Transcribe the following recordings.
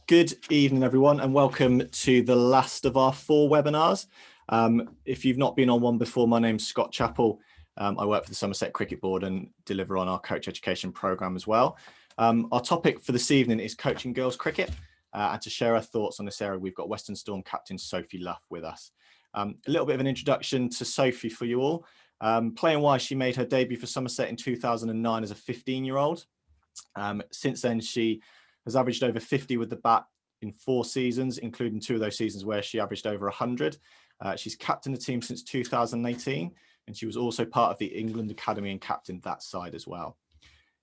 Good evening, everyone, and welcome to the last of our 4 webinars. If you've not been on one before, my name's Scott Chappell. I work for the Somerset Cricket Board and deliver on our coach education programme as well. Our topic for this evening is coaching girls cricket, and to share our thoughts on this area, we've got Western Storm captain Sophie Luff with us. A little bit of an introduction to Sophie for you all. Playing-wise, she made her debut for Somerset in 2009 as a 15-year-old. Since then, she has averaged over 50 with the bat in 4 seasons, including 2 of those seasons where she averaged over 100. She's captained the team since 2018, and she was also part of the England Academy and captained that side as well.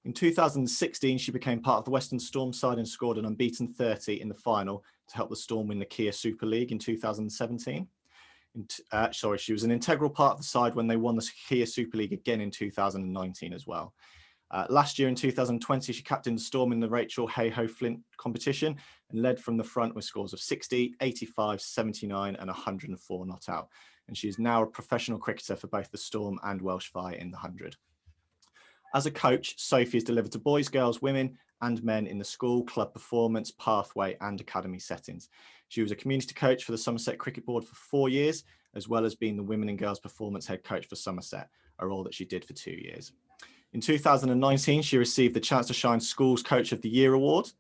In 2016, she became part of the Western Storm side and scored an unbeaten 30 in the final to help the Storm win the Kia Super League in 2017. She was an integral part of the side when they won the Kia Super League again in 2019 as well. Last year in 2020, she captained the Storm in the Rachel Hayhoe-Flint competition and led from the front with scores of 60, 85, 79 and 104 not out. And she is now a professional cricketer for both the Storm and Welsh Fire in the 100. As a coach, Sophie has delivered to boys, girls, women and men in the school, club performance, pathway and academy settings. She was a community coach for the Somerset Cricket Board for 4 years, as well as being the women and girls performance head coach for Somerset, a role that she did for 2 years. In 2019, she received the Chance to Shine Schools Coach of the Year award.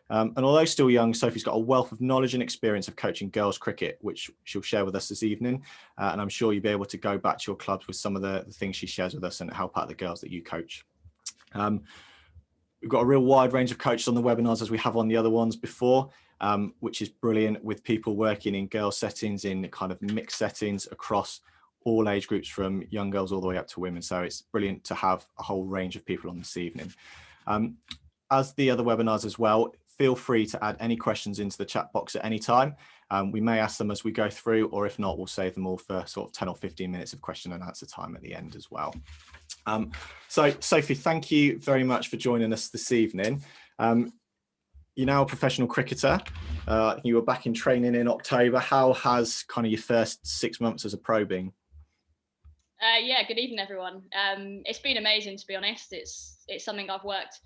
And although still young, Sophie's got a wealth of knowledge and experience of coaching girls cricket, which she'll share with us this evening. And I'm sure you'll be able to go back to your clubs with some of the things she shares with us and help out the girls that you coach. We've got a real wide range of coaches on the webinars as we have on the other ones before, which is brilliant, with people working in girls settings, in kind of mixed settings across all age groups from young girls all the way up to women. So it's brilliant to have a whole range of people on this evening. As the other webinars as well, feel free to add any questions into the chat box at any time. We may ask them as we go through, or if not, we'll save them all for sort of 10 or 15 minutes of question and answer time at the end as well. So Sophie, thank you very much for joining us this evening. You're now a professional cricketer. You were back in training in October. How has kind of your first 6 months as a pro been? Yeah, good evening, everyone. It's been amazing, to be honest. It's something I've worked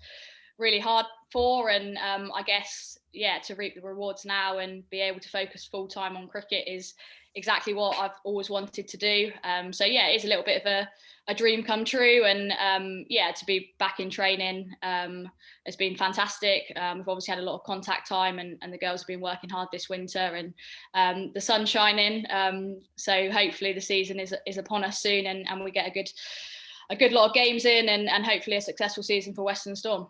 really hard for, and I guess, yeah, to reap the rewards now and be able to focus full time on cricket is exactly what I've always wanted to do. So yeah, it is a little bit of a dream come true, and yeah, to be back in training has been fantastic. We've obviously had a lot of contact time, and the girls have been working hard this winter, and the sun's shining. So hopefully the season is upon us soon, and we get a good lot of games in, and hopefully a successful season for Western Storm.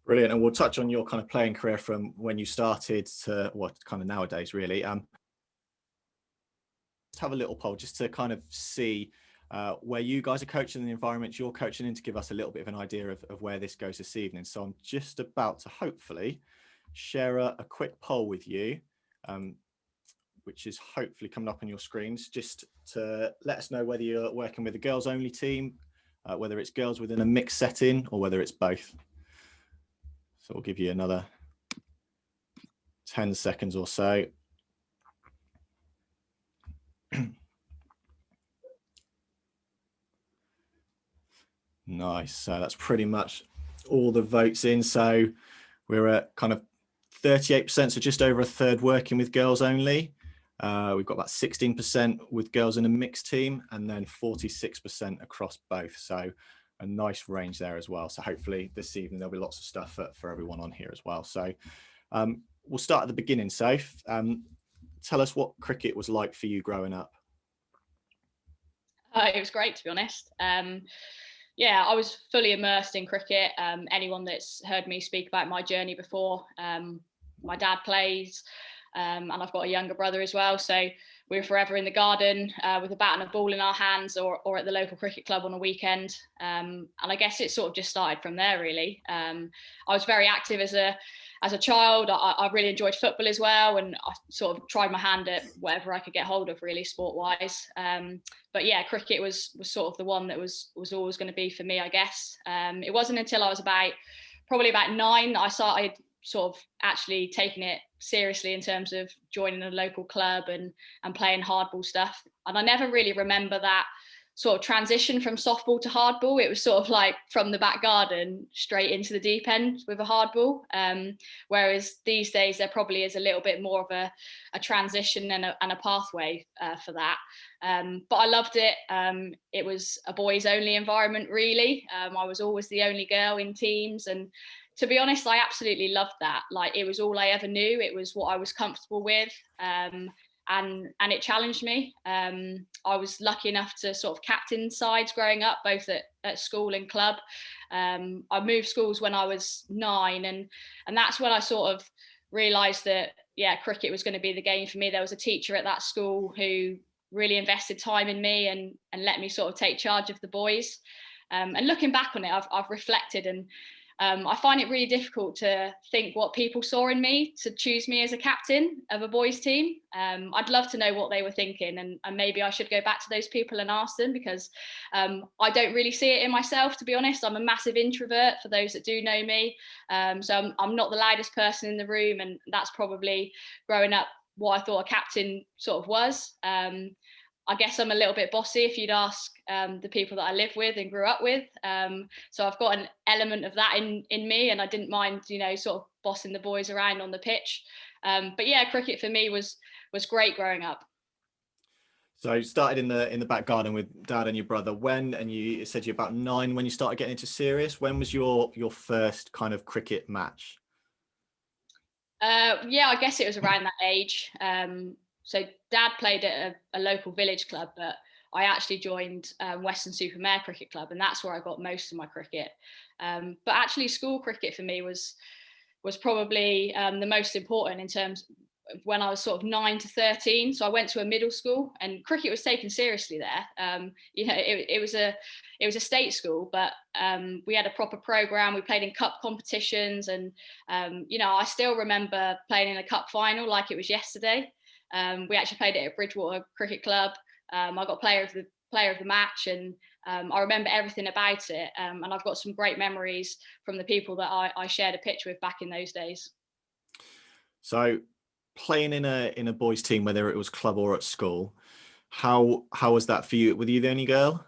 Brilliant. And we'll touch on your kind of playing career from when you started to what kind of nowadays, really. Let's have a little poll just to kind of see where you guys are coaching, the environment you're coaching in, to give us a little bit of an idea of where this goes this evening. So I'm just about to hopefully share a quick poll with you, which is hopefully coming up on your screens, just to let us know whether you're working with a girls only team, whether it's girls within a mixed setting, or whether it's both. So we'll give you another 10 seconds or so. Nice. So that's pretty much all the votes in. So we're at kind of 38%, so just over a third working with girls only. We've got about 16% with girls in a mixed team, and then 46% across both. So a nice range there as well. So hopefully this evening there'll be lots of stuff for everyone on here as well. So we'll start at the beginning. Soph, tell us what cricket was like for you growing up. It was great, to be honest. Yeah, I was fully immersed in cricket. Anyone that's heard me speak about my journey before, my dad plays, and I've got a younger brother as well. So we were forever in the garden with a bat and a ball in our hands, or at the local cricket club on a weekend. And I guess it sort of just started from there, really. I was very active as a child. I really enjoyed football as well, and I sort of tried my hand at whatever I could get hold of, really, sport-wise. But yeah, cricket was sort of the one that was always going to be for me, I guess. It wasn't until I was probably about 9 that I started sort of actually taking it seriously in terms of joining a local club and playing hardball stuff. And I never really remember that sort of transition from softball to hardball. It was sort of like from the back garden straight into the deep end with a hardball. Whereas these days there probably is a little bit more of a transition and a pathway for that. But I loved it. It was a boys only environment, really. I was always the only girl in teams, and to be honest, I absolutely loved that. Like, it was all I ever knew. It was what I was comfortable with. And it challenged me. I was lucky enough to sort of captain sides growing up, both at school and club. I moved schools when I was 9, and that's when I sort of realised that, yeah, cricket was going to be the game for me. There was a teacher at that school who really invested time in me and let me sort of take charge of the boys. And looking back on it, I've reflected, and I find it really difficult to think what people saw in me to choose me as a captain of a boys team. I'd love to know what they were thinking, and maybe I should go back to those people and ask them, because I don't really see it in myself, to be honest. I'm a massive introvert, for those that do know me. So I'm not the loudest person in the room, and that's probably, growing up, what I thought a captain sort of was. I guess I'm a little bit bossy, if you'd ask the people that I live with and grew up with. So I've got an element of that in me, and I didn't mind, sort of bossing the boys around on the pitch. But yeah, cricket for me was great growing up. So you started in the back garden with dad and your brother. And you said you're about 9 when you started getting into serious. When was your first kind of cricket match? Yeah, I guess it was around that age. So dad played at a local village club, but I actually joined Weston-super-Mare Cricket Club, and that's where I got most of my cricket. But actually, school cricket for me was probably the most important, in terms of when I was sort of 9 to 13. So I went to a middle school, and cricket was taken seriously there. It was a state school, but we had a proper program. We played in cup competitions, and I still remember playing in a cup final like it was yesterday. We actually played it at Bridgewater Cricket Club. I got player of the match, and I remember everything about it. And I've got some great memories from the people that I shared a pitch with back in those days. So playing in a boys team, whether it was club or at school, how was that for you? Were you the only girl?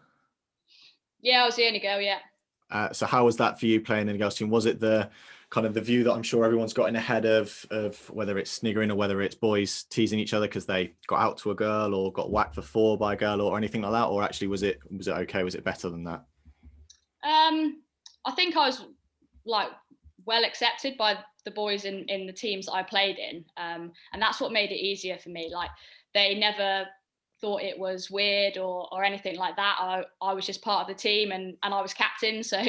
Yeah, I was the only girl, yeah. So how was that for you, playing in a girls team? Was it the kind of the view that I'm sure everyone's got in a head of whether it's sniggering or whether it's boys teasing each other because they got out to a girl or got whacked for 4 by a girl or anything like that? Or actually was it okay? Was it better than that? I think I was like well accepted by the boys in the teams that I played in, and that's what made it easier for me. Like, they never thought it was weird or anything like that. I was just part of the team, and I was captain, so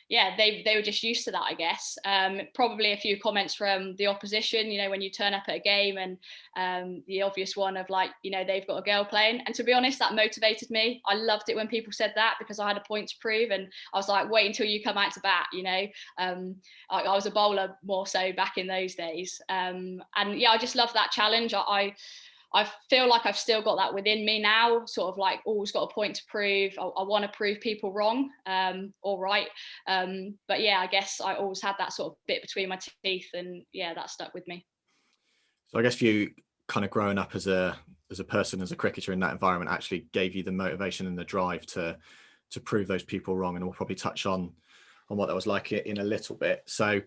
yeah, they were just used to that, I guess. Probably a few comments from the opposition, when you turn up at a game, and the obvious one of like, they've got a girl playing. And to be honest, that motivated me. I loved it when people said that, because I had a point to prove, and I was like, wait until you come out to bat. I was a bowler more so back in those days, and yeah, I just love that challenge. I feel like I've still got that within me now, sort of like always got a point to prove. I want to prove people wrong or right. But yeah, I guess I always had that sort of bit between my teeth, and yeah, that stuck with me. So I guess you kind of growing up as a person, as a cricketer in that environment, actually gave you the motivation and the drive to prove those people wrong. And we'll probably touch on what that was like in a little bit. So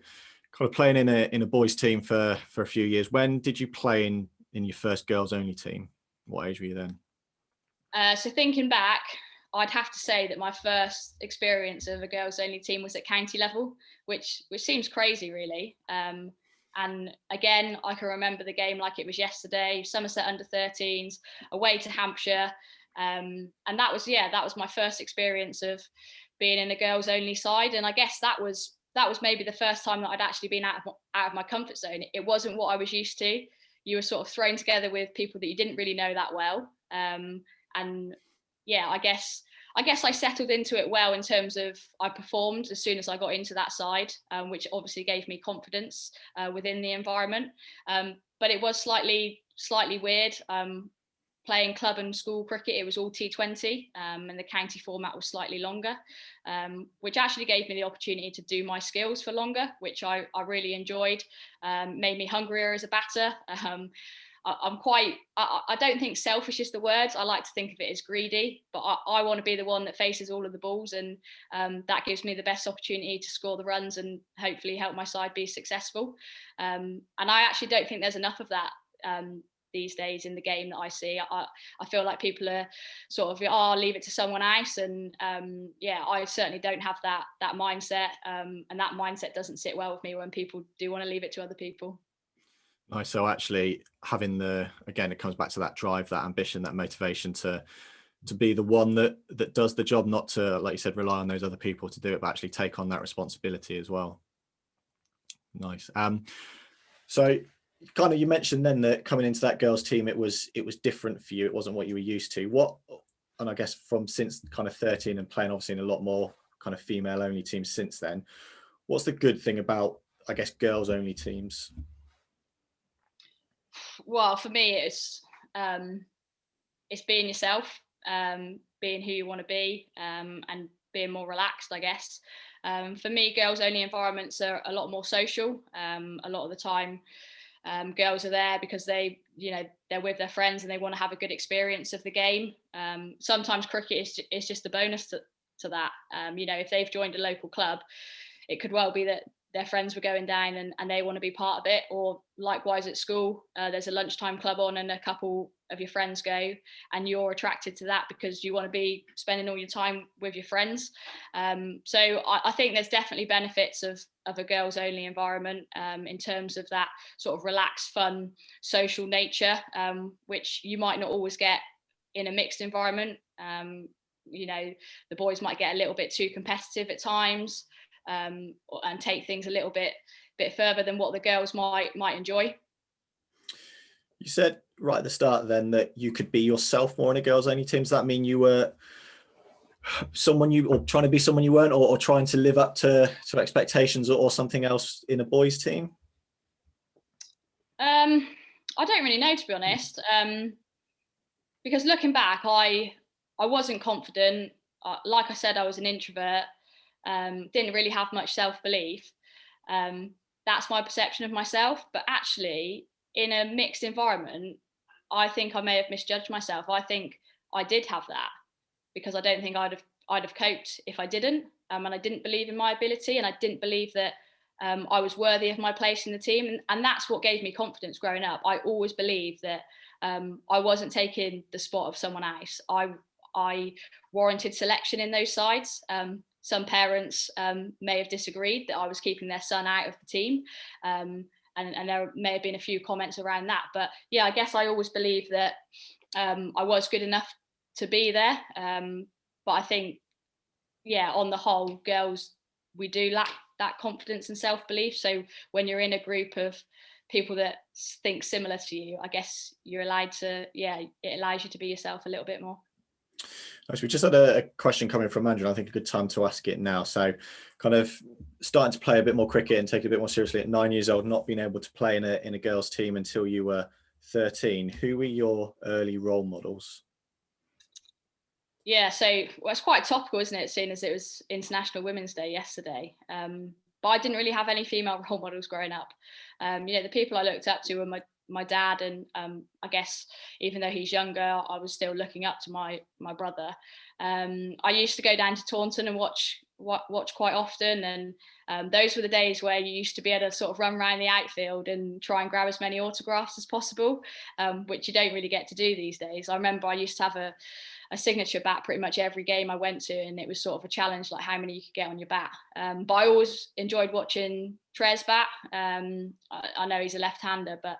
kind of playing in a boys team for a few years. When did you play in your first girls only team? What age were you then? So thinking back, I'd have to say that my first experience of a girls only team was at county level, which seems crazy, really. And again, I can remember the game like it was yesterday. Somerset under 13s away to Hampshire, and that was my first experience of being in a girls only side. And I guess that was maybe the first time that I'd actually been out of my comfort zone. It wasn't what I was used to. You were sort of thrown together with people that you didn't really know that well. And yeah, I guess I settled into it well, in terms of I performed as soon as I got into that side, which obviously gave me confidence within the environment. But it was slightly weird. Playing club and school cricket, it was all T20, and the county format was slightly longer, which actually gave me the opportunity to do my skills for longer, which I really enjoyed. Made me hungrier as a batter. I don't think selfish is the word. I like to think of it as greedy, but I want to be the one that faces all of the balls, and that gives me the best opportunity to score the runs and hopefully help my side be successful. And I actually don't think there's enough of that these days in the game that I see. I feel like people are sort of, I'll leave it to someone else, and I certainly don't have that mindset, and that mindset doesn't sit well with me when people do want to leave it to other people. Nice. So actually having again, it comes back to that drive, that ambition, that motivation to be the one that does the job, not to, like you said, rely on those other people to do it, but actually take on that responsibility as well. Nice. So kind of, you mentioned then that coming into that girls team, it was different for you. It wasn't what you were used to. And I guess from since kind of 13 and playing obviously in a lot more kind of female only teams since then, what's the good thing about, I guess, girls only teams? Well, for me, it's being yourself, being who you want to be, and being more relaxed, I guess. For me, girls only environments are a lot more social. A lot of the time, girls are there because they're with their friends and they want to have a good experience of the game. Sometimes cricket is just a bonus to that. If they've joined a local club, it could well be that their friends were going down and they want to be part of it. Or likewise at school, there's a lunchtime club on and a couple of your friends go, and you're attracted to that because you want to be spending all your time with your friends. So I think there's definitely benefits of a girls only environment, in terms of that sort of relaxed, fun, social nature, which you might not always get in a mixed environment. The boys might get a little bit too competitive at times, and take things a little bit further than what the girls might enjoy. You said right at the start then that you could be yourself more in a girls only team. Does that mean you were or trying to be someone you weren't, or trying to live up to expectations, or something else in a boys team? I don't really know, to be honest, because looking back, I wasn't confident. Like I said, I was an introvert, didn't really have much self-belief. That's my perception of myself, but actually in a mixed environment, I think I may have misjudged myself. I think I did have that, because I don't think I'd have coped if I didn't, and I didn't believe in my ability, and I didn't believe that I was worthy of my place in the team, and that's what gave me confidence growing up. I always believed that I wasn't taking the spot of someone else. I warranted selection in those sides. Some parents may have disagreed that I was keeping their son out of the team, and there may have been a few comments around that. But yeah, I guess I always believed that I was good enough to be there. But I think, yeah, on the whole, girls, we do lack that confidence and self-belief. So when you're in a group of people that think similar to you, I guess you're allowed to, it allows you to be yourself a little bit more. Nice. We just had a question coming from Andrew. I think a good time to ask it now. So kind of starting to play a bit more cricket and take it a bit more seriously at 9 years old, not being able to play in a girls team until you were 13. Who were your early role models? Yeah, so it's quite topical, isn't it, seeing as it was International Women's Day yesterday. But I didn't really have any female role models growing up. The people I looked up to were my dad, and I guess even though he's younger, I was still looking up to my brother. I used to go down to Taunton and watch quite often, and those were the days where you used to be able to sort of run around the outfield and try and grab as many autographs as possible, which you don't really get to do these days. I remember I used to have a signature bat pretty much every game I went to, and it was sort of a challenge, like how many you could get on your bat. But I always enjoyed watching Trez bat. I know he's a left-hander, but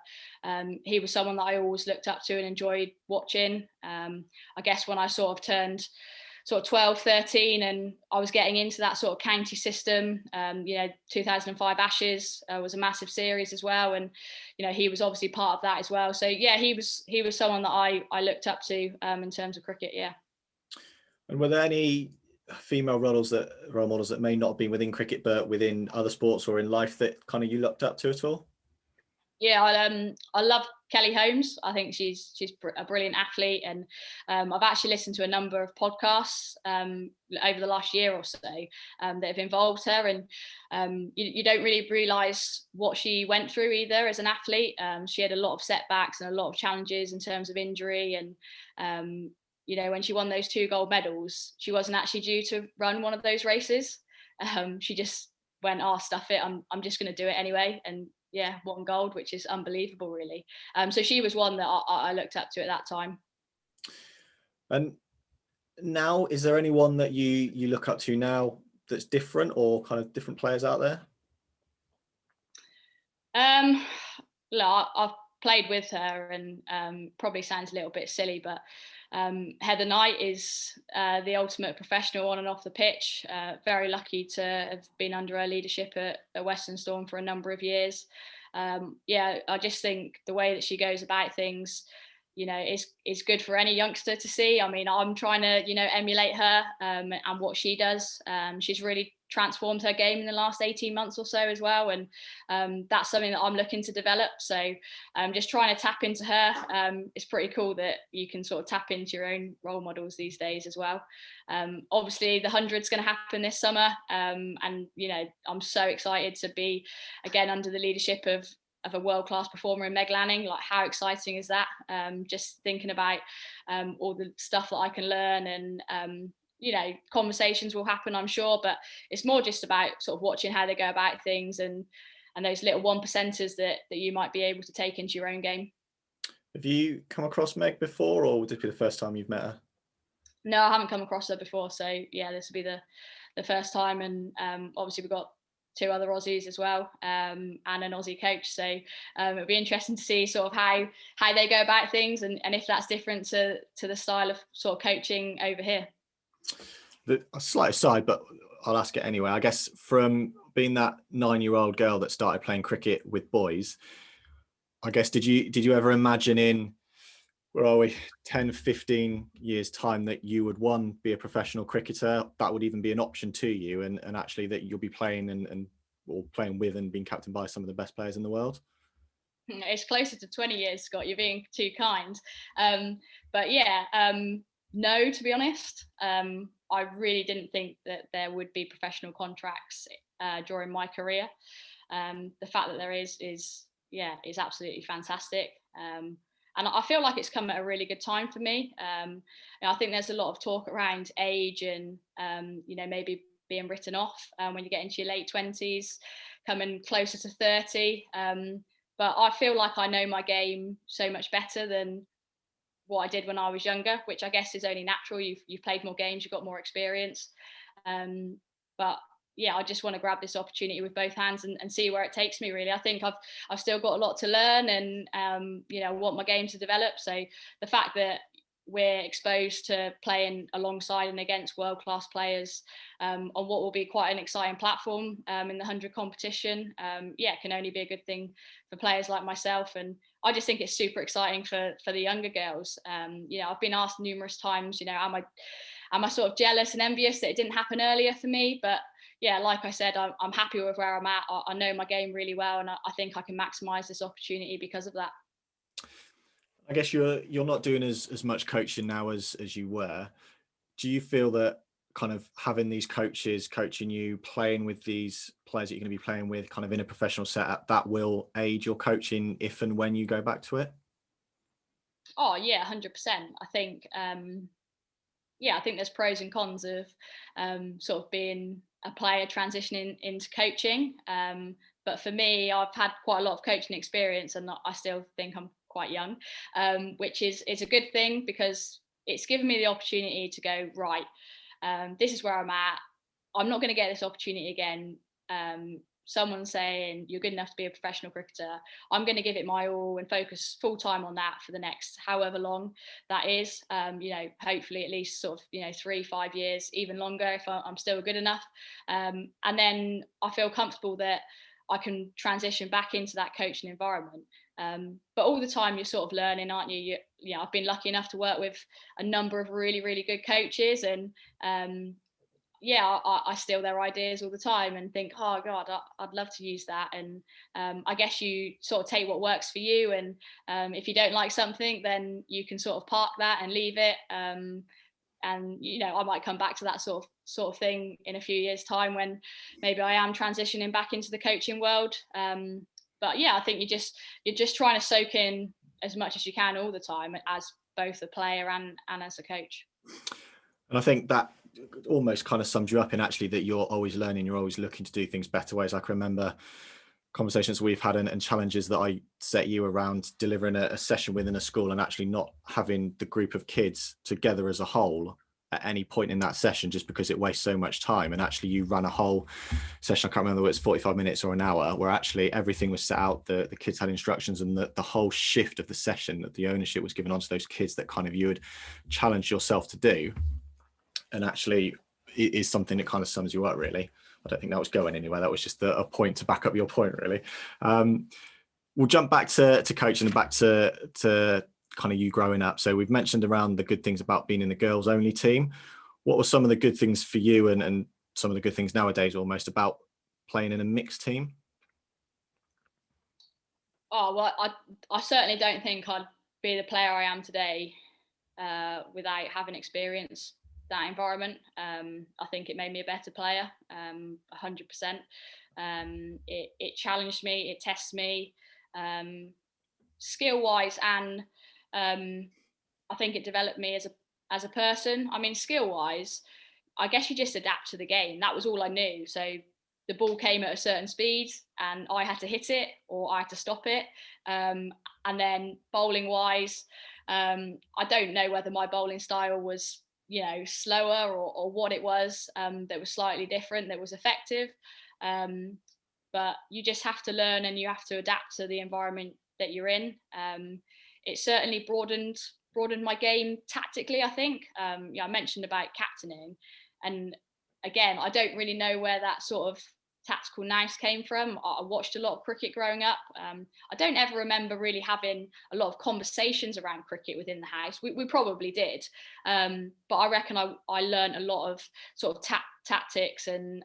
he was someone that I always looked up to and enjoyed watching. I guess when I sort of turned sort of 12, 13, and I was getting into that sort of county system, 2005 Ashes was a massive series as well, and he was obviously part of that as well. So yeah, he was someone that I looked up to in terms of cricket. Yeah. And were there any female role models that may not have been within cricket but within other sports or in life that kind of you looked up to at all? Yeah, I love Kelly Holmes. I think she's a brilliant athlete, and I've actually listened to a number of podcasts over the last year or so that have involved her, and you don't really realise what she went through either as an athlete. She had a lot of setbacks and a lot of challenges in terms of injury, and when she won those 2 gold medals, she wasn't actually due to run one of those races. She just went, "Oh, stuff it, I'm just going to do it anyway," and yeah, won gold, which is unbelievable, really. So she was one that I looked up to at that time. And now, is there anyone that you look up to now that's different, or kind of different players out there? Look, I've played with her, and probably sounds a little bit silly, but Heather Knight is the ultimate professional on and off the pitch. Very lucky to have been under her leadership at Western Storm for a number of years. Yeah, I just think the way that she goes about things, is good for any youngster to see. I mean, I'm trying to, emulate her and what she does. She's really transformed her game in the last 18 months or so as well, and that's something that I'm looking to develop. So just trying to tap into her. It's pretty cool that you can sort of tap into your own role models these days as well. Obviously the 100's going to happen this summer, and I'm so excited to be again under the leadership of a world-class performer in Meg Lanning. Like, how exciting is that? Just thinking about all the stuff that I can learn, and conversations will happen, I'm sure, but it's more just about sort of watching how they go about things, and those little 1%ers that you might be able to take into your own game. Have you come across Meg before, or would this be the first time you've met her? No, I haven't come across her before, so yeah, this will be the first time, and obviously we've got 2 other Aussies as well, and an Aussie coach. So it'll be interesting to see sort of how they go about things, and if that's different to the style of sort of coaching over here. A slight aside, but I'll ask it anyway. I guess from being that 9-year-old girl that started playing cricket with boys, I guess did you ever imagine in, where are we, 10, 15 years time, that you would, one, be a professional cricketer, that would even be an option to you, and actually that you'll be playing or playing with and being captained by some of the best players in the world? It's closer to 20 years, Scott. You're being too kind. But yeah, no, to be honest. I really didn't think that there would be professional contracts during my career. The fact that there is absolutely fantastic. And I feel like it's come at a really good time for me. I think there's a lot of talk around age and, maybe being written off when you get into your late 20s, coming closer to 30. But I feel like I know my game so much better than what I did when I was younger, which I guess is only natural. You've played more games, you've got more experience. But yeah, I just want to grab this opportunity with both hands and see where it takes me, really. I think I've still got a lot to learn, and want my game to develop. So the fact that we're exposed to playing alongside and against world-class players on what will be quite an exciting platform in the 100 competition, can only be a good thing for players like myself. And I just think it's super exciting for the younger girls. I've been asked numerous times, am I sort of jealous and envious that it didn't happen earlier for me? But yeah, like I said, I'm happy with where I'm at. I know my game really well, and I think I can maximise this opportunity because of that. I guess you're not doing as much coaching now as you were. Do you feel that kind of having these coaches coaching you, playing with these players that you're going to be playing with, kind of in a professional setup, that will aid your coaching if and when you go back to it? Oh yeah, 100%. I think I think there's pros and cons of sort of being a player transitioning into coaching. But for me, I've had quite a lot of coaching experience, and I still think I'm quite young, which is a good thing, because it's given me the opportunity to go, right, this is where I'm at. I'm not going to get this opportunity again. Someone saying you're good enough to be a professional cricketer, I'm going to give it my all and focus full time on that for the next however long that is. Hopefully at least sort of 3-5 years, even longer if I'm still good enough. And then I feel comfortable that I can transition back into that coaching environment. But all the time you're sort of learning, aren't you? I've been lucky enough to work with a number of really, really good coaches, and yeah, I steal their ideas all the time and think, oh God, I'd love to use that. And I guess you sort of take what works for you. And if you don't like something, then you can sort of park that and leave it. And I might come back to that sort of thing in a few years' time when maybe I am transitioning back into the coaching world. But yeah, I think you're just trying to soak in as much as you can all the time as both a player and as a coach. And I think that almost kind of sums you up in actually that you're always learning, you're always looking to do things better ways. I can remember conversations we've had and challenges that I set you around delivering a session within a school and actually not having the group of kids together as a whole at any point in that session, just because it wastes so much time. And actually you ran a whole session, I can't remember whether it's 45 minutes or an hour, where actually everything was set out, the kids had instructions, and the whole shift of the session, that the ownership was given onto those kids that kind of you had challenged yourself to do. And actually it is something that kind of sums you up, really. I don't think that was going anywhere. That was just a point to back up your point, really. We'll jump back to coaching and back to kind of you growing up. So we've mentioned around the good things about being in the girls only team. What were some of the good things for you and some of the good things nowadays almost about playing in a mixed team? Oh, well, I certainly don't think I'd be the player I am today without having experienced that environment. I think it made me a better player, 100%. It challenged me, it tests me, skill-wise, and I think it developed me as a person. I mean, skill-wise, I guess you just adapt to the game. That was all I knew. So the ball came at a certain speed and I had to hit it or I had to stop it. And then bowling wise, I don't know whether my bowling style was, slower or what it was that was slightly different, that was effective. But you just have to learn and you have to adapt to the environment that you're in. It certainly broadened my game tactically, I think. I mentioned about captaining, and again, I don't really know where that sort of tactical nous came from. I watched a lot of cricket growing up. I don't ever remember really having a lot of conversations around cricket within the house. We probably did, but I reckon I learned a lot of sort of tactics and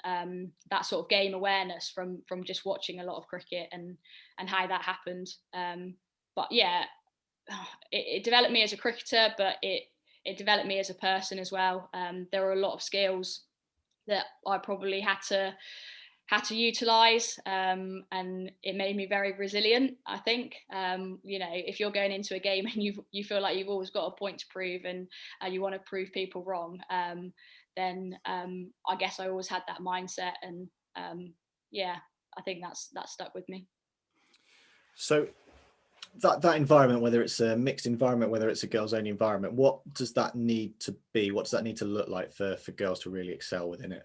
that sort of game awareness from just watching a lot of cricket and how that happened. But yeah, it developed me as a cricketer, but it developed me as a person as well. There were a lot of skills that I probably had to utilize, and it made me very resilient, I think. If you're going into a game and you feel like you've always got a point to prove and you want to prove people wrong, then I guess I always had that mindset, and I think that's stuck with me. So that environment, whether it's a mixed environment, whether it's a girls only environment, what does that need to be? What does that need to look like for girls to really excel within it?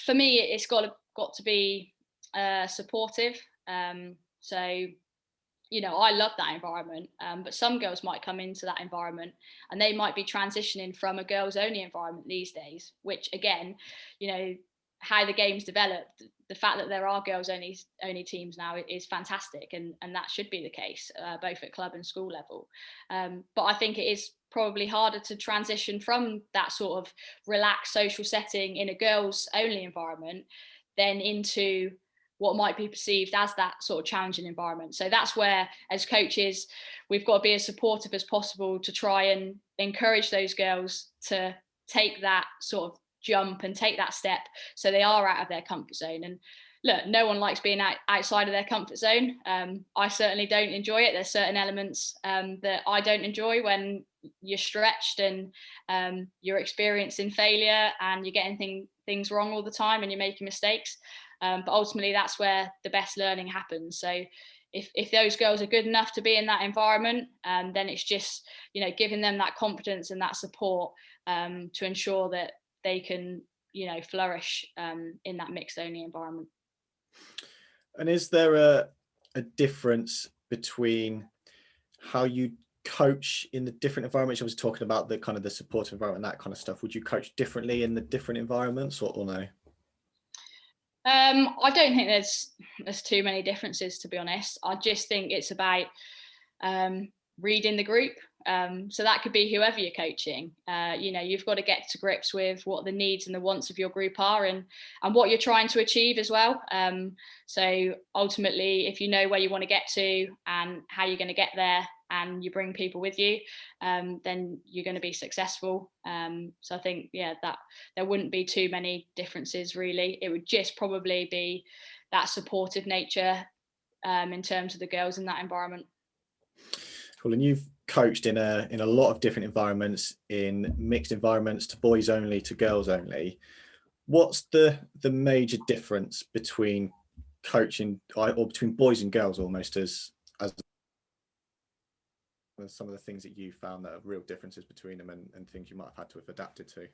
For me, it's got to be supportive. So, I love that environment, but some girls might come into that environment and they might be transitioning from a girls only environment these days, which again, how the game's developed, the fact that there are girls only teams now is fantastic, and that should be the case, both at club and school level. But I think it is probably harder to transition from that sort of relaxed social setting in a girls only environment than into what might be perceived as that sort of challenging environment. So that's where, as coaches, we've got to be as supportive as possible to try and encourage those girls to take that sort of jump and take that step so they are out of their comfort zone. And look, no one likes being outside of their comfort zone. I certainly don't enjoy it. There's certain elements that I don't enjoy when you're stretched and you're experiencing failure and you're getting things wrong all the time and you're making mistakes. But ultimately, that's where the best learning happens. So if those girls are good enough to be in that environment, then it's just, giving them that confidence and that support to ensure that they can, flourish in that mixed only environment. And is there a difference between how you coach in the different environments? I was talking about the kind of the supportive environment, that kind of stuff. Would you coach differently in the different environments or no? I don't think there's too many differences, to be honest. I just think it's about reading the group. So that could be whoever you're coaching. You've got to get to grips with what the needs and the wants of your group are, and what you're trying to achieve as well. So ultimately, if you know where you want to get to and how you're going to get there, and you bring people with you, then you're going to be successful. So I think, that there wouldn't be too many differences really. It would just probably be that supportive nature in terms of the girls in that environment. Cool. And you've coached in a lot of different environments, in mixed environments, to boys only, to girls only. What's the major difference between coaching, or between boys and girls almost, as some of the things that you found that are real differences between them, and things you might have had to have adapted to?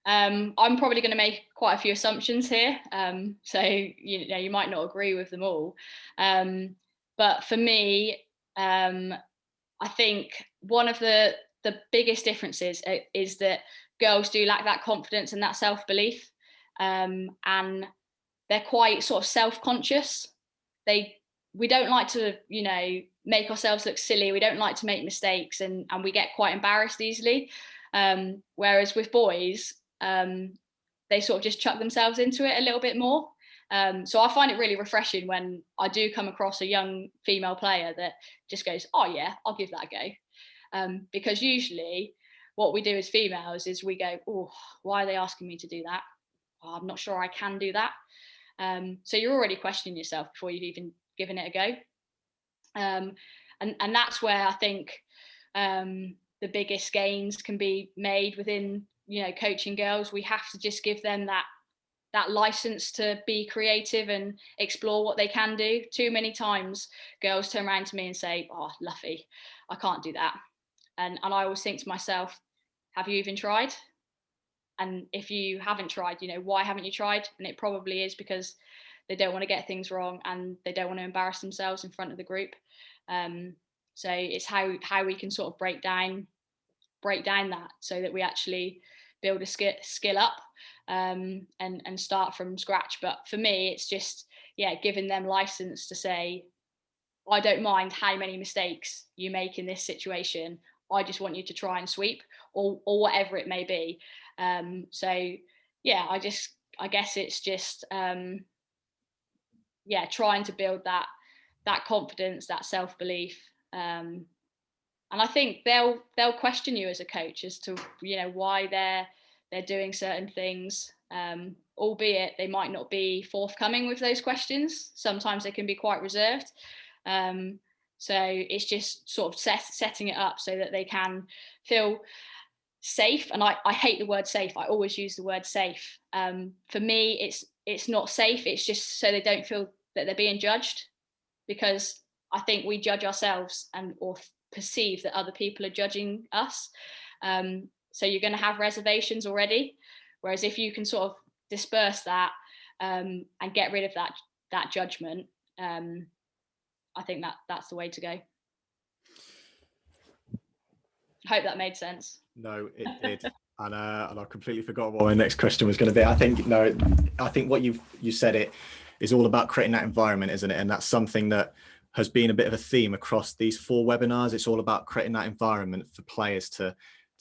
I'm probably going to make quite a few assumptions here, so you might not agree with them all, but for me, I think one of the biggest differences is that girls do lack that confidence and that self-belief, and they're quite sort of self-conscious. We don't like to make ourselves look silly. We don't like to make mistakes, and we get quite embarrassed easily, whereas with boys, they sort of just chuck themselves into it a little bit more. So I find it really refreshing when I do come across a young female player that just goes, oh yeah, I'll give that a go. Because usually what we do as females is we go, oh, why are they asking me to do that? Oh, I'm not sure I can do that. So you're already questioning yourself before you've even given it a go. And that's where I think the biggest gains can be made within coaching girls. We have to just give them that license to be creative and explore what they can do. Too many times girls turn around to me and say, oh, Luffy, I can't do that. And I always think to myself, have you even tried? And if you haven't tried, why haven't you tried? And it probably is because they don't want to get things wrong, and they don't want to embarrass themselves in front of the group. So it's how we can sort of break down that, so that we actually build a skill up, and start from scratch. But for me, it's just giving them license to say, I don't mind how many mistakes you make in this situation. I just want you to try and sweep, or whatever it may be. So I guess it's just trying to build that confidence, that self-belief. And I think they'll question you as a coach as to why they're doing certain things, albeit they might not be forthcoming with those questions. Sometimes they can be quite reserved. So it's just sort of setting it up so that they can feel safe. And I hate the word safe. I always use the word safe. For me, it's not safe. It's just so they don't feel that they're being judged, because I think we judge ourselves or perceive that other people are judging us. So you're going to have reservations already. Whereas if you can sort of disperse that, and get rid of that judgment, I think that's the way to go. Hope that made sense. No, it did. And I completely forgot what my next question was going to be. I think what you said, it is all about creating that environment, isn't it? And that's something that has been a bit of a theme across these 4 webinars. It's all about creating that environment for players to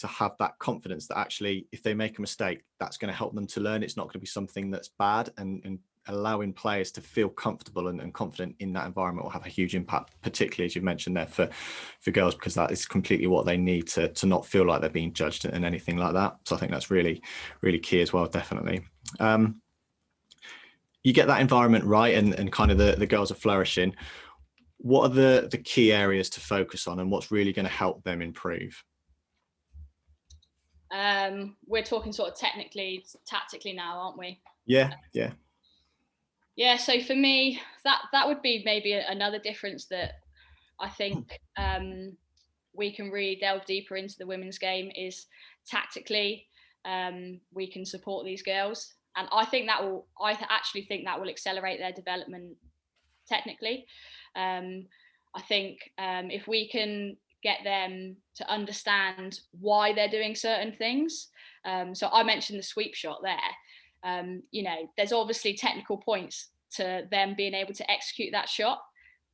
have that confidence that actually, if they make a mistake, that's going to help them to learn. It's not going to be something that's bad, and allowing players to feel comfortable and confident in that environment will have a huge impact, particularly as you mentioned there for girls, because that is completely what they need to not feel like they're being judged and anything like that. So I think that's really, really key as well, definitely. You get that environment right, and kind of the girls are flourishing. What are the key areas to focus on, and what's really going to help them improve? We're talking sort of technically, tactically now, aren't we? Yeah. So for me, that would be maybe another difference that I think we can really delve deeper into the women's game is tactically. We can support these girls, and I actually think that will accelerate their development technically. I think if we can get them to understand why they're doing certain things. So I mentioned the sweep shot there. There's obviously technical points to them being able to execute that shot.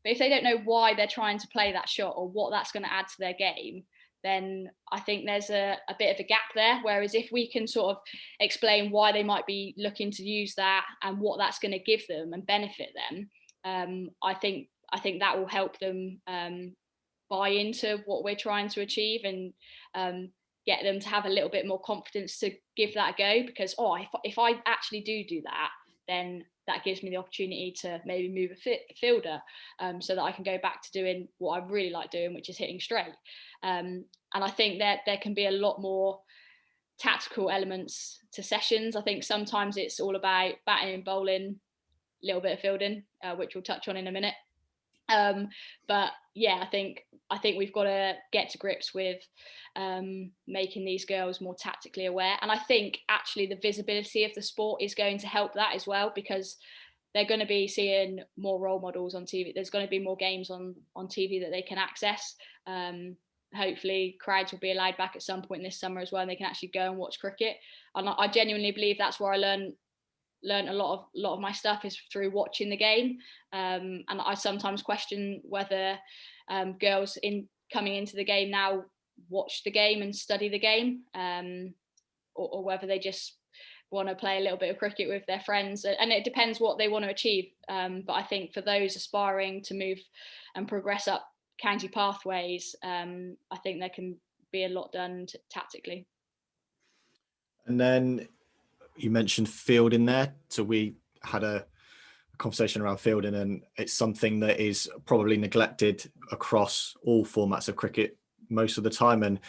But if they don't know why they're trying to play that shot or what that's going to add to their game, then I think there's a bit of a gap there. Whereas if we can sort of explain why they might be looking to use that and what that's going to give them and benefit them, I think that will help them buy into what we're trying to achieve, and get them to have a little bit more confidence to give that a go. Because if I actually do that, then that gives me the opportunity to maybe move a fielder, so that I can go back to doing what I really like doing, which is hitting straight. And I think that there can be a lot more tactical elements to sessions. I think sometimes it's all about batting and bowling, a little bit of fielding, which we'll touch on in a minute. But yeah, I think we've got to get to grips with making these girls more tactically aware. And I think actually the visibility of the sport is going to help that as well, because they're going to be seeing more role models on TV. There's going to be more games on TV that they can access. Hopefully crowds will be allowed back at some point this summer as well, and they can actually go and watch cricket. And I genuinely believe that's where I learned a lot of my stuff is through watching the game. And I sometimes question whether girls coming into the game now watch the game and study the game, or whether they just want to play a little bit of cricket with their friends, and it depends what they want to achieve. But I think for those aspiring to move and progress up county pathways, I think there can be a lot done tactically. And then you mentioned fielding there, so we had a conversation around fielding, and it's something that is probably neglected across all formats of cricket most of the time. And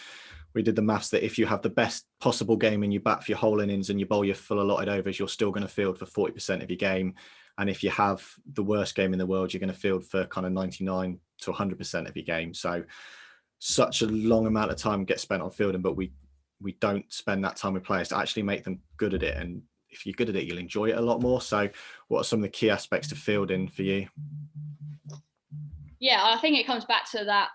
we did the maths that if you have the best possible game and you bat for your whole innings and you bowl your full allotted overs, you're still going to field for 40% of your game. And if you have the worst game in the world, you're going to field for kind of 99 to 100% of your game. So such a long amount of time gets spent on fielding, but we don't spend that time with players to actually make them good at it. And if you're good at it, you'll enjoy it a lot more. So what are some of the key aspects to fielding for you? Yeah, I think it comes back to that,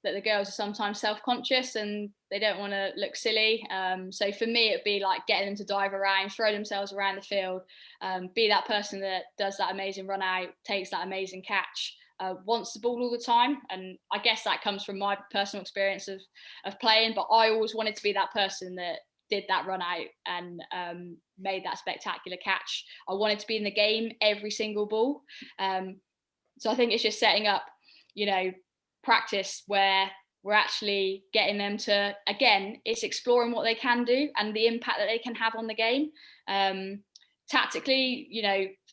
that the girls are sometimes self-conscious and they don't want to look silly. So for me, it'd be like getting them to dive around, throw themselves around the field, be that person that does that amazing run out, takes that amazing catch, wants the ball all the time. And I guess that comes from my personal experience of playing, but I always wanted to be that person that did that run out and made that spectacular catch. I wanted to be in the game every single ball. So I think it's just setting up, practice where we're actually getting them to, again, it's exploring what they can do and the impact that they can have on the game. Tactically,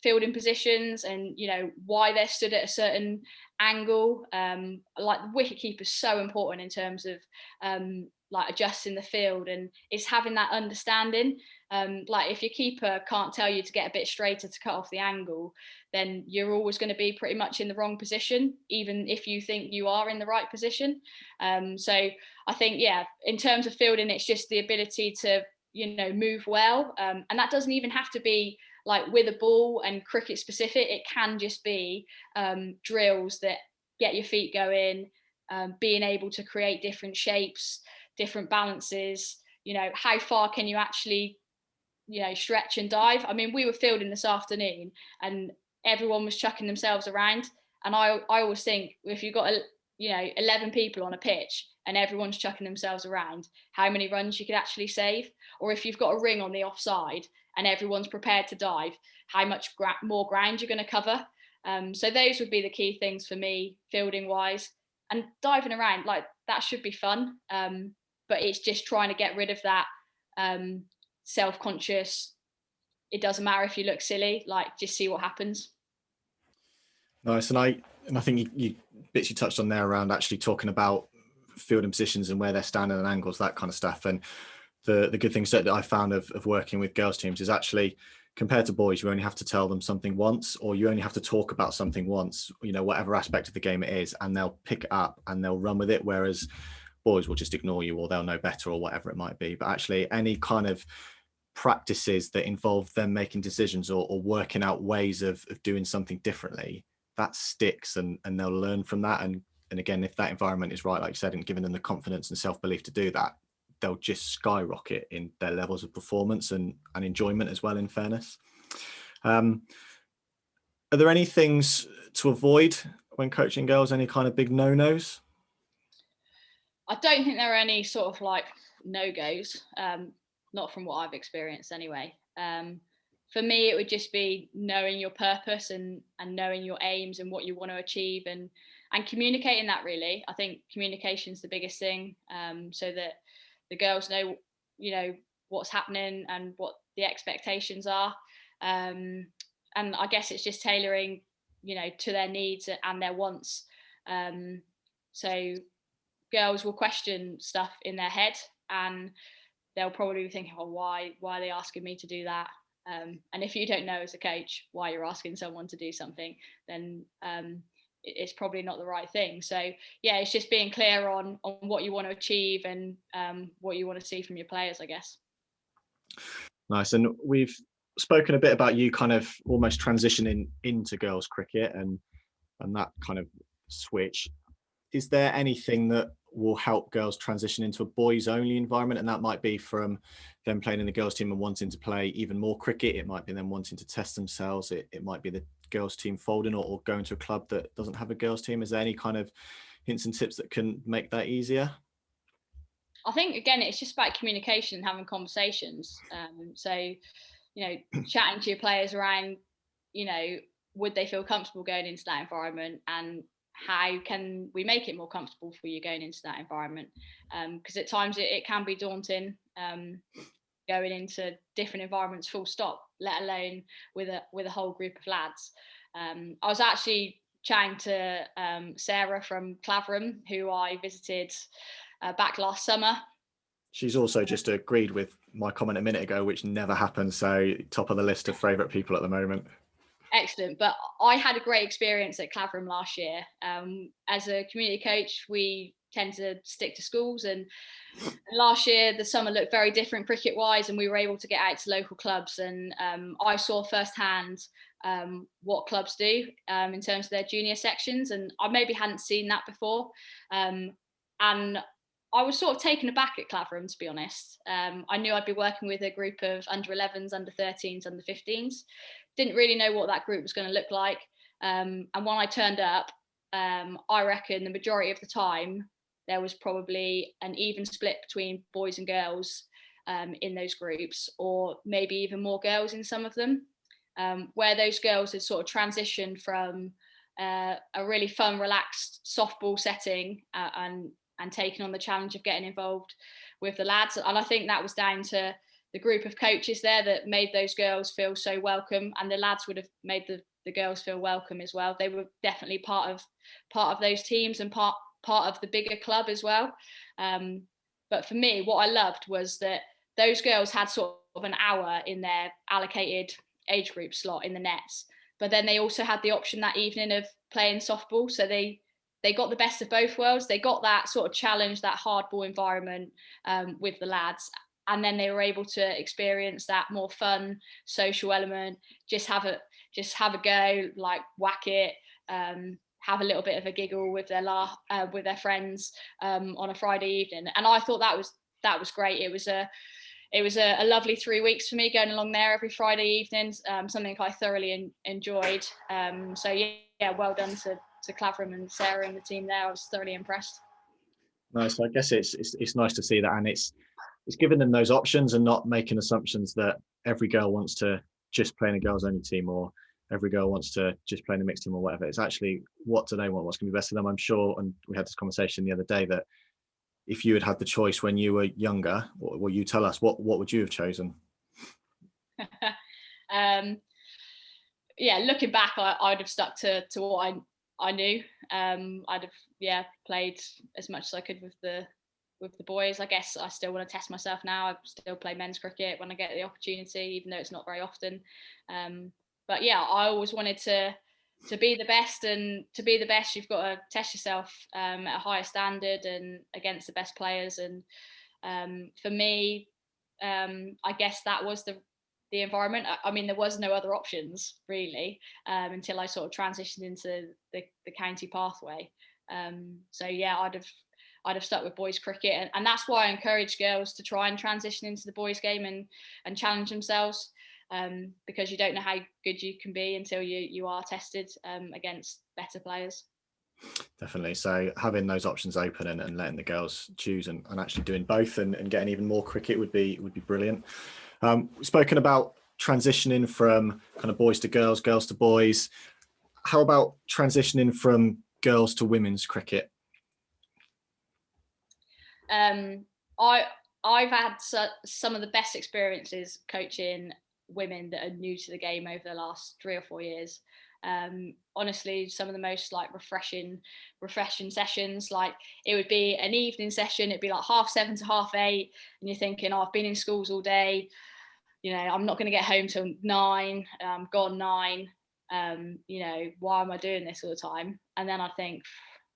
fielding positions and, why they're stood at a certain angle. Like the wicket keeper is so important in terms of like adjusting the field, and it's having that understanding. Like if your keeper can't tell you to get a bit straighter to cut off the angle, then you're always going to be pretty much in the wrong position, even if you think you are in the right position. So I think, in terms of fielding, it's just the ability to, move well. And that doesn't even have to be like with a ball and cricket specific. It can just be drills that get your feet going, being able to create different shapes, different balances. How far can you actually, stretch and dive? I mean, we were fielding this afternoon and everyone was chucking themselves around. And I always think if you've got 11 people on a pitch and everyone's chucking themselves around, how many runs you could actually save? Or if you've got a ring on the offside and everyone's prepared to dive, how much more ground you're going to cover? So those would be the key things for me, fielding wise. And diving around, like that should be fun. But it's just trying to get rid of that self-conscious, it doesn't matter if you look silly, like just see what happens. Nice. And I think you bits you touched on there around actually talking about fielding positions and where they're standing and angles, that kind of stuff. And the good things that I found of working with girls teams is actually, compared to boys, you only have to tell them something once, or you only have to talk about something once, whatever aspect of the game it is, and they'll pick it up and they'll run with it. Whereas boys will just ignore you, or they'll know better, or whatever it might be. But actually any kind of practices that involve them making decisions or working out ways of doing something differently, that sticks, and they'll learn from that. And again, if that environment is right, like you said, and giving them the confidence and self-belief to do that, they'll just skyrocket in their levels of performance and enjoyment as well, in fairness. Are there any things to avoid when coaching girls? Any kind of big no-nos? I don't think there are any sort of like no-goes, not from what I've experienced anyway. For me, it would just be knowing your purpose and knowing your aims and what you want to achieve, and communicating that, really. I think communication is the biggest thing, so that the girls know, what's happening and what the expectations are. And I guess it's just tailoring, to their needs and their wants. So girls will question stuff in their head, and they'll probably be thinking, oh, why are they asking me to do that? And if you don't know as a coach why you're asking someone to do something, then it's probably not the right thing. So yeah, it's just being clear on what you want to achieve and what you want to see from your players, I guess. Nice. And we've spoken a bit about you kind of almost transitioning into girls cricket and that kind of switch. Is there anything that will help girls transition into a boys only environment? And that might be from them playing in the girls team and wanting to play even more cricket. It might be them wanting to test themselves. It might be the girls team folding or going to a club that doesn't have a girls team. Is there any kind of hints and tips that can make that easier? I think, again, it's just about communication and having conversations. So, chatting to your players around, would they feel comfortable going into that environment, and how can we make it more comfortable for you going into that environment? Because at times it can be daunting, going into different environments full stop, let alone with a whole group of lads. I was actually chatting to Sarah from Clavering, who I visited back last summer. She's also just agreed with my comment a minute ago, which never happens. So top of the list of favourite people at the moment. Excellent. But I had a great experience at Clavering last year. As a community coach, we tend to stick to schools, and last year the summer looked very different cricket wise, and we were able to get out to local clubs, and I saw firsthand what clubs do in terms of their junior sections, and I maybe hadn't seen that before. And I was sort of taken aback at Clavering, to be honest. I knew I'd be working with a group of under 11s, under 13s, under 15s. Didn't really know what that group was going to look like. And when I turned up, I reckon the majority of the time, there was probably an even split between boys and girls in those groups, or maybe even more girls in some of them, where those girls had sort of transitioned from a really fun, relaxed softball setting and taken on the challenge of getting involved with the lads. And I think that was down to the group of coaches there that made those girls feel so welcome, and the lads would have made the girls feel welcome as well. They were definitely part of those teams and part of the bigger club as well. But for me, what I loved was that those girls had sort of an hour in their allocated age group slot in the nets, but then they also had the option that evening of playing softball. So they got the best of both worlds. They got that sort of challenge, that hardball environment with the lads, and then they were able to experience that more fun social element. Just have a go, like whack it, have a little bit of a giggle with their friends on a Friday evening. And I thought that was great. It was a lovely 3 weeks for me, going along there every Friday evening. Something I thoroughly enjoyed. So yeah, well done to Clavering and Sarah and the team there. I was thoroughly impressed. Nice. I guess it's nice to see that, and it's giving them those options and not making assumptions that every girl wants to just play in a girls only team, or every girl wants to just play in a mixed team, or whatever. It's actually, what do they want? What's going to be best for them? I'm sure, and we had this conversation the other day, that if you had the choice when you were younger, what you tell us, what would you have chosen? Yeah, looking back, I'd have stuck to what I knew. I'd have played as much as I could with the boys. I guess I still want to test myself now. I still play men's cricket when I get the opportunity, even though it's not very often. But yeah, I always wanted to be the best, and to be the best, you've got to test yourself at a higher standard and against the best players. And for me, I guess that was the environment. I mean, there was no other options really until I sort of transitioned into the county pathway. So yeah, I'd have stuck with boys cricket, and that's why I encourage girls to try and transition into the boys game and challenge themselves, because you don't know how good you can be until you are tested against better players. Definitely. So having those options open and letting the girls choose and actually doing both and getting even more cricket would be brilliant. We've spoken about transitioning from kind of boys to girls, girls to boys. How about transitioning from girls to women's cricket? I've had some of the best experiences coaching women that are new to the game over the last 3 or 4 years. Honestly, some of the most like refreshing sessions. Like it would be an evening session, it'd be like 7:30 to 8:30, and you're thinking, oh, I've been in schools all day, you know, I'm not going to get home till 9, gone 9, you know, why am I doing this all the time? And then I think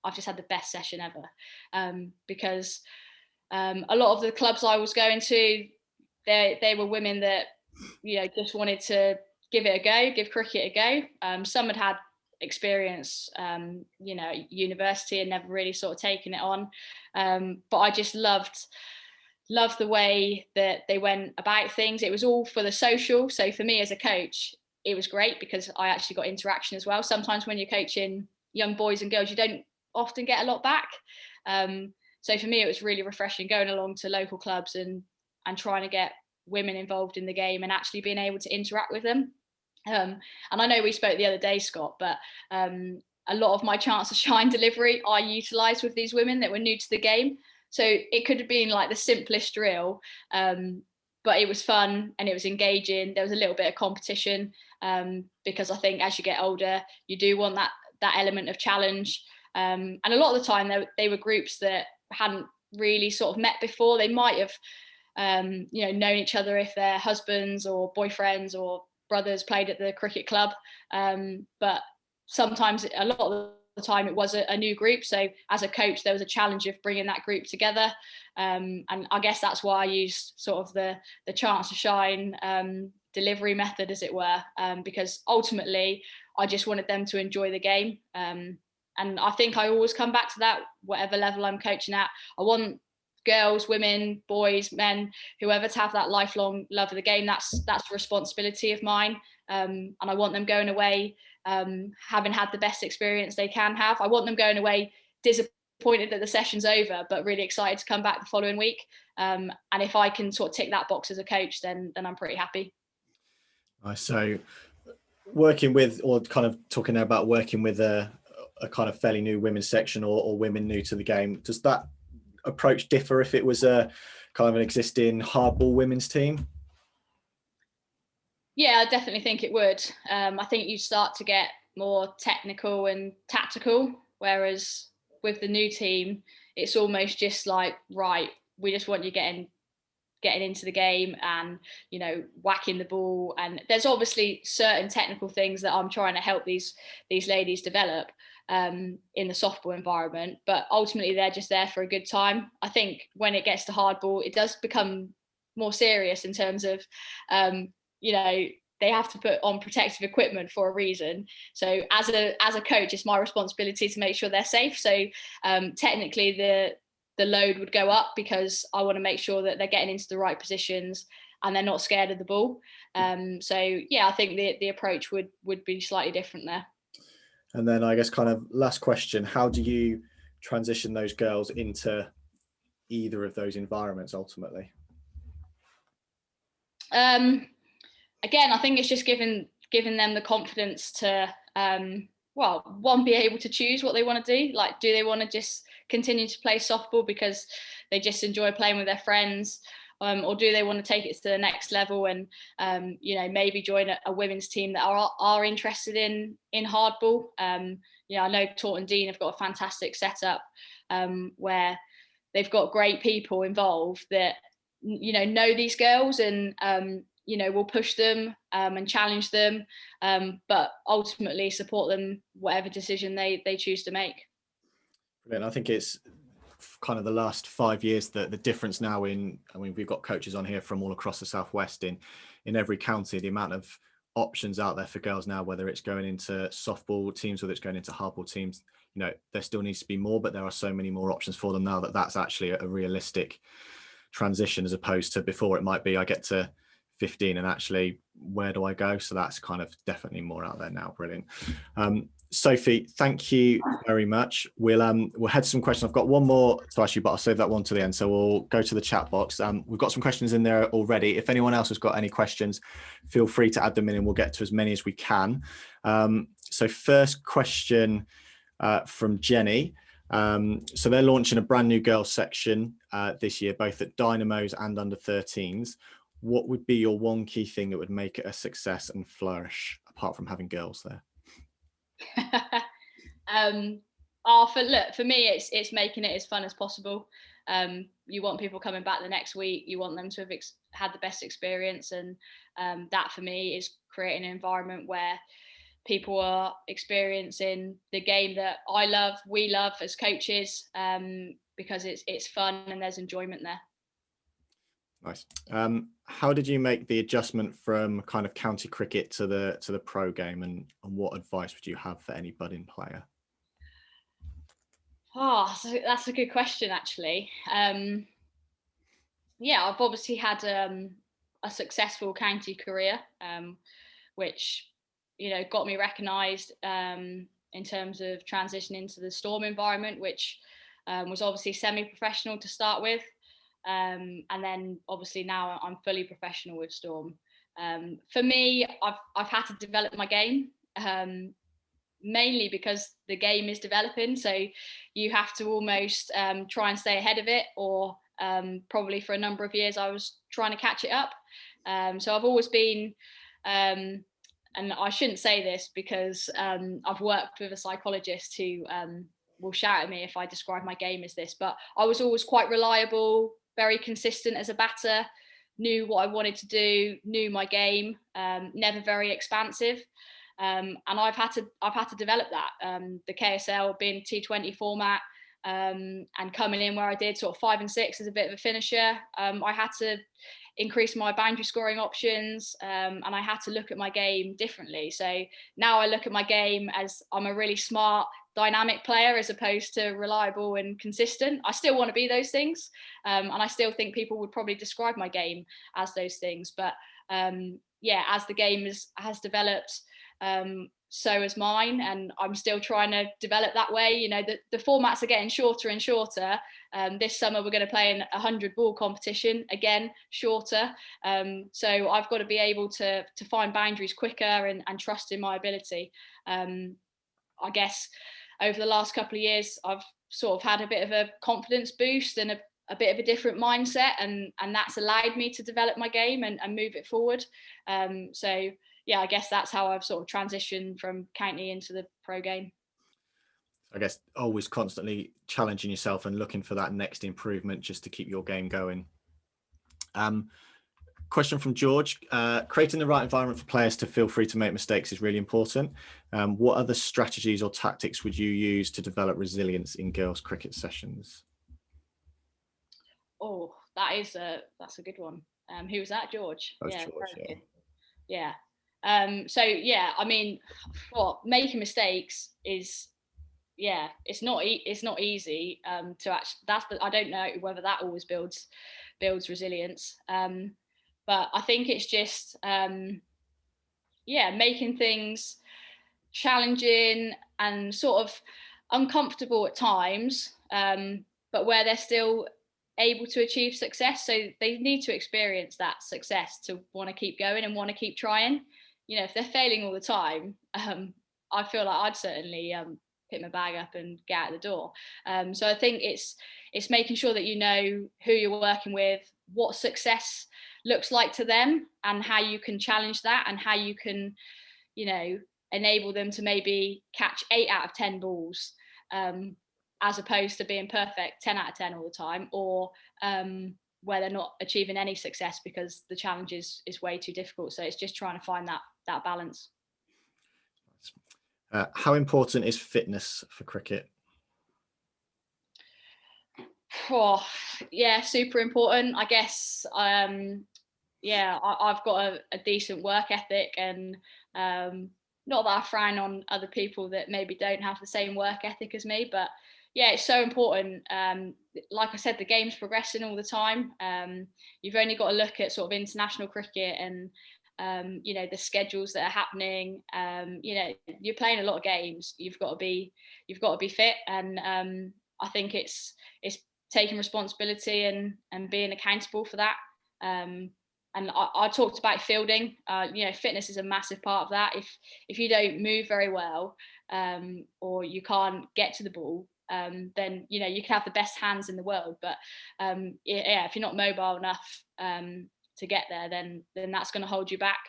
I've just had the best session ever, because a lot of the clubs I was going to, they were women that, you know, just wanted to give it a go, give cricket a go. Some had experience, you know, university and never really sort of taken it on. But I just loved the way that they went about things. It was all for the social. So for me as a coach, it was great because I actually got interaction as well. Sometimes when you're coaching young boys and girls, you don't often get a lot back. So for me, it was really refreshing going along to local clubs and trying to get women involved in the game and actually being able to interact with them. And I know we spoke the other day, Scott, but a lot of my chance to shine delivery I utilised with these women that were new to the game. So it could have been like the simplest drill, but it was fun and it was engaging. There was a little bit of competition, because I think as you get older, you do want that element of challenge. And a lot of the time, they were groups that hadn't really sort of met before. They might have, you know, known each other if their husbands or boyfriends or brothers played at the cricket club. But sometimes, a lot of the time, it was a new group. So as a coach, there was a challenge of bringing that group together. And I guess that's why I used sort of the chance to shine delivery method, as it were, because ultimately I just wanted them to enjoy the game. And I think I always come back to that, whatever level I'm coaching at. I want girls, women, boys, men, whoever, to have that lifelong love of the game. That's a responsibility of mine. And I want them going away having had the best experience they can have. I want them going away disappointed that the session's over, but really excited to come back the following week. And if I can sort of tick that box as a coach, then I'm pretty happy. So working with, or kind of talking about working with a kind of fairly new women's section or women new to the game, does that approach differ if it was a kind of an existing hardball women's team? Yeah, I definitely think it would. I think you start to get more technical and tactical, whereas with the new team, it's almost just like, right, we just want you getting into the game and, you know, whacking the ball. And there's obviously certain technical things that I'm trying to help these ladies develop in the softball environment, but ultimately they're just there for a good time. I think when it gets to hardball, it does become more serious in terms of, you know, they have to put on protective equipment for a reason. So as a coach, it's my responsibility to make sure they're safe. So technically the load would go up because I want to make sure that they're getting into the right positions and they're not scared of the ball. So yeah, I think the approach would be slightly different there. And then I guess kind of last question, how do you transition those girls into either of those environments ultimately? Again, I think it's just giving them the confidence to, well, one, be able to choose what they want to do. Like, do they want to just continue to play softball because they just enjoy playing with their friends? Or do they want to take it to the next level and, you know, maybe join a women's team that are interested in hardball? You know, I know Taunton Dean have got a fantastic setup where they've got great people involved that, you know these girls and, you know, will push them and challenge them, but ultimately support them whatever decision they choose to make. Brilliant. I think it's kind of the last 5 years that the difference now in, I mean, we've got coaches on here from all across the southwest in every county, the amount of options out there for girls now, whether it's going into softball teams, whether it's going into hardball teams, you know, there still needs to be more, but there are so many more options for them now that that's actually a realistic transition, as opposed to before it might be I get to 15 and actually where do I go? So that's kind of definitely more out there now. Brilliant. Sophie, thank you very much. We'll head to some questions. I've got one more to ask you, but I'll save that one to the end. So we'll go to the chat box. We've got some questions in there already. If anyone else has got any questions, feel free to add them in and we'll get to as many as we can. So first question from Jenny. So they're launching a brand new girls section this year, both at Dynamos and under 13s. What would be your one key thing that would make it a success and flourish, apart from having girls there? For me, it's making it as fun as possible. You want people coming back the next week. You want them to have had the best experience, and that for me is creating an environment where people are experiencing the game that I love, we love as coaches, because it's fun and there's enjoyment there. Nice. How did you make the adjustment from kind of county cricket to the pro game, and what advice would you have for any budding player? Oh, so that's a good question, actually. Yeah, I've obviously had a successful county career, which got me recognised in terms of transitioning to the Storm environment, which was obviously semi-professional to start with. And then obviously now I'm fully professional with Storm. For me, I've had to develop my game, mainly because the game is developing. So you have to almost try and stay ahead of it, or probably for a number of years I was trying to catch it up. So I've always been, and I shouldn't say this because I've worked with a psychologist who will shout at me if I describe my game as this, but I was always quite reliable, very consistent as a batter, knew what I wanted to do, knew my game, never very expansive. And I've had to develop that. The KSL being T20 format, and coming in where I did, sort of 5 and 6 as a bit of a finisher, I had to increase my boundary scoring options, and I had to look at my game differently. So now I look at my game as I'm a really smart, dynamic player as opposed to reliable and consistent. I still want to be those things, and I still think people would probably describe my game as those things. But yeah, as the game has developed, so is mine, and I'm still trying to develop that way. The formats are getting shorter and shorter. This summer we're going to play in 100 ball competition, again shorter. So I've got to be able to find boundaries quicker and trust in my ability. I guess over the last couple of years I've sort of had a bit of a confidence boost and a bit of a different mindset, and that's allowed me to develop my game and move it forward. So yeah, I guess that's how I've sort of transitioned from county into the pro game. I guess always constantly challenging yourself and looking for that next improvement just to keep your game going. Question from George. Creating the right environment for players to feel free to make mistakes is really important. What other strategies or tactics would you use to develop resilience in girls' cricket sessions? Oh, that's a good one. Who was that, George? That was George, yeah. So yeah, I mean, making mistakes is, yeah, it's not easy to actually. I don't know whether that always builds resilience, but I think it's just making things challenging and sort of uncomfortable at times, but where they're still able to achieve success. So they need to experience that success to want to keep going and want to keep trying. If they're failing all the time, I feel like I'd certainly pick my bag up and get out the door. So I think it's making sure that you know who you're working with, what success looks like to them, and how you can challenge that, and how you can, enable them to maybe catch 8 out of 10 balls, as opposed to being perfect 10 out of 10 all the time, or where they're not achieving any success because the challenge is way too difficult. So it's just trying to find that balance. How important is fitness for cricket? Oh, yeah, super important. I guess, I've got a decent work ethic, and not that I frown on other people that maybe don't have the same work ethic as me, but yeah, it's so important. Like I said, the game's progressing all the time. You've only got to look at sort of international cricket and the schedules that are happening. You're playing a lot of games. You've got to be fit, and I think it's taking responsibility and being accountable for that. And I talked about fielding. Fitness is a massive part of that. If you don't move very well, or you can't get to the ball, then you can have the best hands in the world, but if you're not mobile enough to get there, then that's going to hold you back.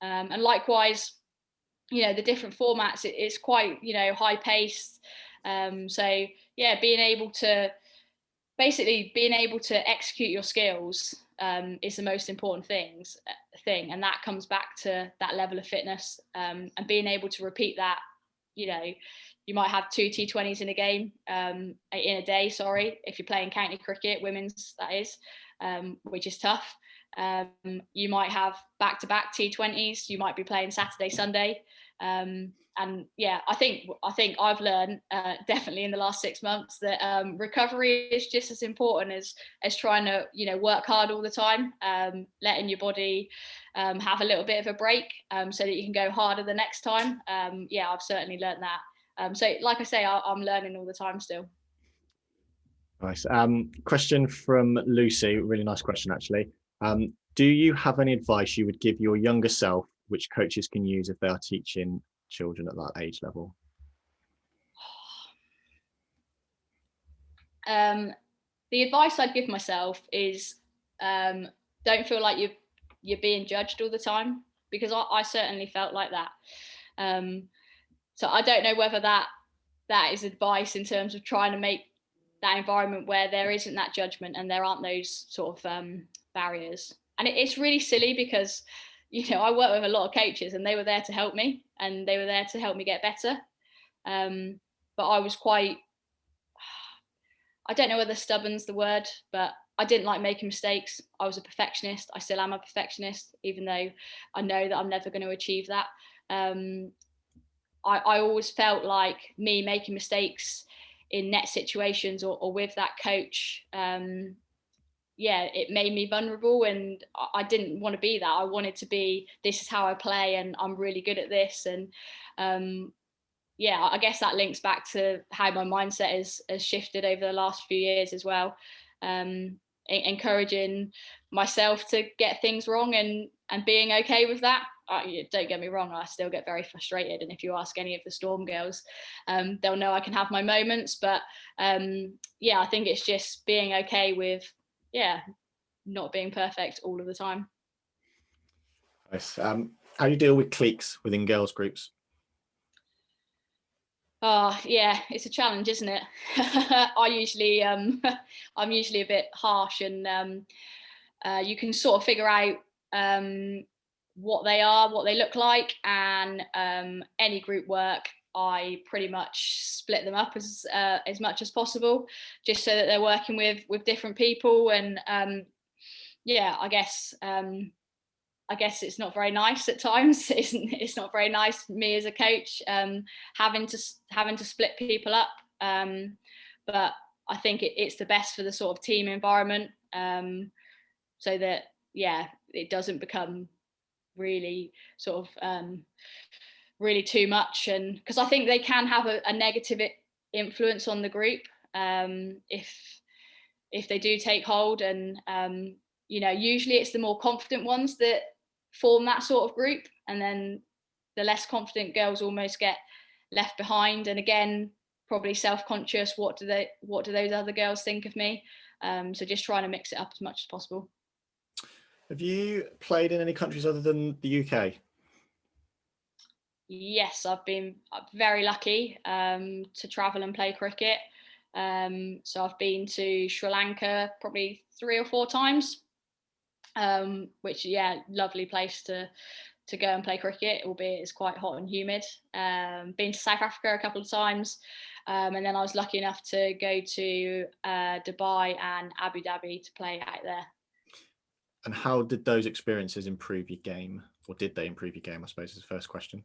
And likewise, the different formats, it's quite high paced. So yeah, being able to execute your skills is the most important thing, and that comes back to that level of fitness, and being able to repeat that. You might have 2 T20s in a game, in a day, if you're playing county cricket, women's, that is, which is tough. You might have back-to-back T20s, you might be playing Saturday, Sunday. And yeah, I think I've learned definitely in the last 6 months that recovery is just as important as trying to work hard all the time. Letting your body have a little bit of a break, so that you can go harder the next time. Yeah, I've certainly learned that. So like I say, I'm learning all the time still. Nice. Question from Lucy, really nice question actually. Do you have any advice you would give your younger self which coaches can use if they are teaching children at that age level? The advice I'd give myself is don't feel like you're being judged all the time, because I certainly felt like that. So I don't know whether that is advice in terms of trying to make that environment where there isn't that judgment and there aren't those sort of barriers. And it's really silly because I work with a lot of coaches and they were there to help me and they were there to help me get better. But I was quite, I don't know whether stubborn's the word, but I didn't like making mistakes. I was a perfectionist. I still am a perfectionist, even though I know that I'm never going to achieve that. I always felt like me making mistakes in net situations or with that coach, it made me vulnerable, and I didn't want to be that. I wanted to be, this is how I play and I'm really good at this. And I guess that links back to how my mindset has shifted over the last few years as well. Encouraging myself to get things wrong and being okay with that. Don't get me wrong, I still get very frustrated, and if you ask any of the Storm girls, they'll know I can have my moments, but I think it's just being okay with not being perfect all of the time. Nice. How do you deal with cliques within girls groups? It's a challenge, isn't it? I'm usually a bit harsh, and you can sort of figure out what they are, what they look like, and any group work, I pretty much split them up as much as possible, just so that they're working with different people. And I guess it's not very nice at times. It's not very nice, me as a coach, having to split people up. But I think it's the best for the sort of team environment, so that it doesn't become really sort of really too much. And because I think they can have a negative influence on the group, if they do take hold. And usually it's the more confident ones that form that sort of group, and then the less confident girls almost get left behind, and again probably self-conscious, what do those other girls think of me? So just trying to mix it up as much as possible. Have you played in any countries other than the UK? Yes, I've been very lucky to travel and play cricket. So I've been to Sri Lanka probably 3 or 4 times, which lovely place to go and play cricket, albeit it's quite hot and humid. Been to South Africa a couple of times, and then I was lucky enough to go to Dubai and Abu Dhabi to play out there. And how did those experiences improve your game, or did they improve your game, I suppose, is the first question.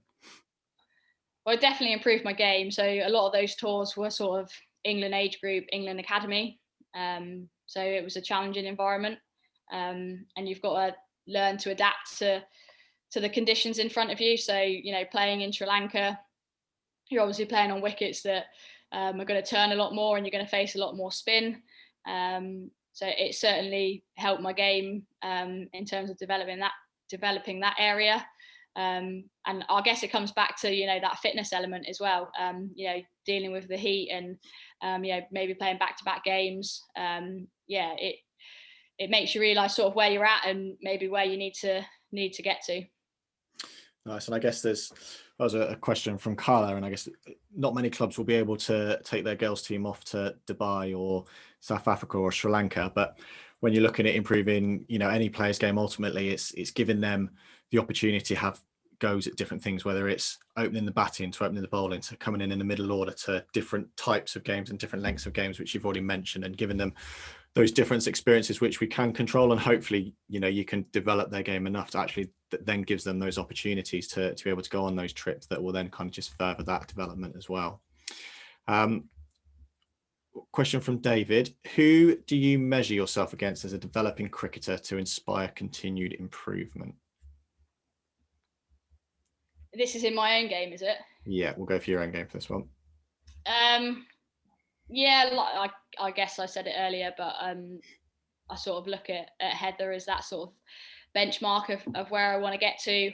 Well, it definitely improved my game. So a lot of those tours were sort of England age group, England academy. So it was a challenging environment, and you've got to learn to adapt to the conditions in front of you. So playing in Sri Lanka, you're obviously playing on wickets that are going to turn a lot more, and you're going to face a lot more spin. So it certainly helped my game in terms of developing that area. And I guess it comes back to that fitness element as well. Dealing with the heat and maybe playing back-to-back games. It makes you realise sort of where you're at and maybe where you need to get to. Nice. And I guess that was a question from Carla, and I guess not many clubs will be able to take their girls team off to Dubai or South Africa or Sri Lanka. But when you're looking at improving, any player's game, ultimately it's giving them the opportunity to have goes at different things, whether it's opening the batting to opening the bowling to coming in the middle order to different types of games and different lengths of games, which you've already mentioned, and giving them those different experiences which we can control, and hopefully you can develop their game enough to actually that then gives them those opportunities to be able to go on those trips that will then kind of just further that development as well. Question from David: who do you measure yourself against as a developing cricketer to inspire continued improvement? This is in my own game, is it? Yeah, we'll go for your own game for this one. Yeah, I guess I said it earlier, but I sort of look at Heather as that sort of benchmark of where I want to get to.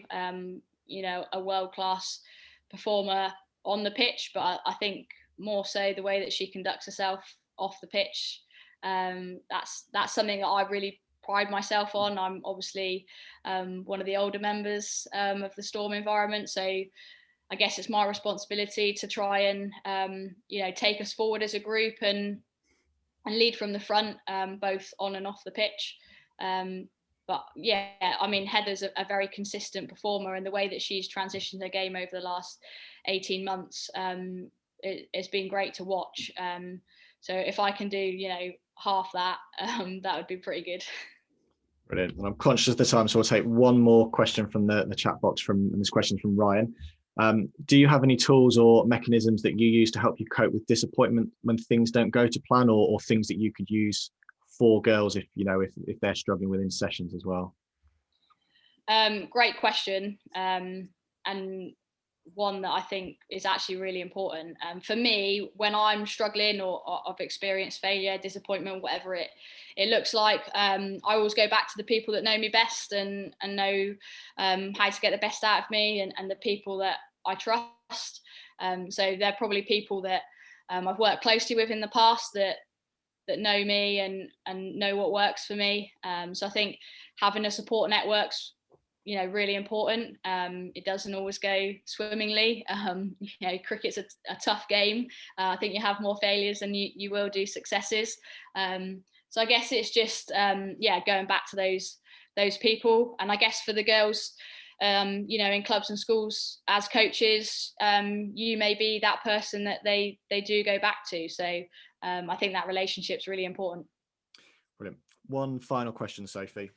A world-class performer on the pitch, but I think more so the way that she conducts herself off the pitch. That's something that I really pride myself on. I'm obviously one of the older members of the Storm environment, so I guess it's my responsibility to try and take us forward as a group and lead from the front, both on and off the pitch. But yeah, I mean, Heather's a very consistent performer, and the way that she's transitioned her game over the last 18 months, it's been great to watch. So if I can do, half that, that would be pretty good. Brilliant. And I'm conscious of the time, so we'll take one more question from the chat box. And this question from Ryan. Do you have any tools or mechanisms that you use to help you cope with disappointment when things don't go to plan, or things that you could use for girls if they're struggling within sessions as well? Great question, and one that I think is actually really important. For me, when I'm struggling or I've experienced failure, disappointment, whatever it looks like, I always go back to the people that know me best and know how to get the best out of me, and the people that I trust. So they're probably people that I've worked closely with in the past that know me and know what works for me. So I think having a support network's really important. It doesn't always go swimmingly. Cricket's a tough game. I think you have more failures than you will do successes. So I guess it's just going back to those people. And I guess for the girls, in clubs and schools as coaches, you may be that person that they do go back to. So I think that relationship's really important. Brilliant. One final question, Sophie.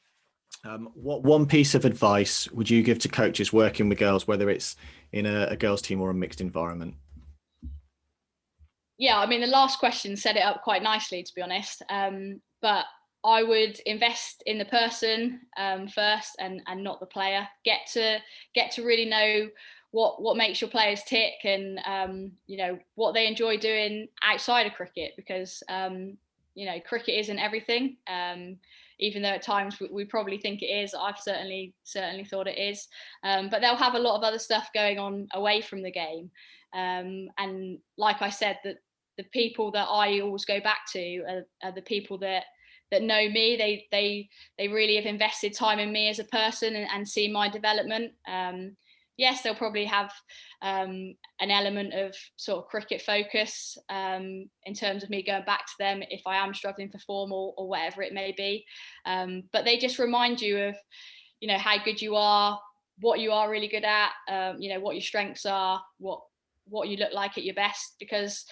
What one piece of advice would you give to coaches working with girls, whether it's in a girls' team or a mixed environment? Yeah, I mean, the last question set it up quite nicely, to be honest. But I would invest in the person first and not the player. Get to really know what makes your players tick, and what they enjoy doing outside of cricket, because cricket isn't everything. Even though at times we probably think it is. I've certainly thought it is. But they'll have a lot of other stuff going on away from the game. And like I said, that the people that I always go back to are the people that know me. They really have invested time in me as a person and see my development. Yes, they'll probably have an element of sort of cricket focus in terms of me going back to them if I am struggling for form or whatever it may be. But they just remind you of, how good you are, what you are really good at, what your strengths are, what you look like at your best, because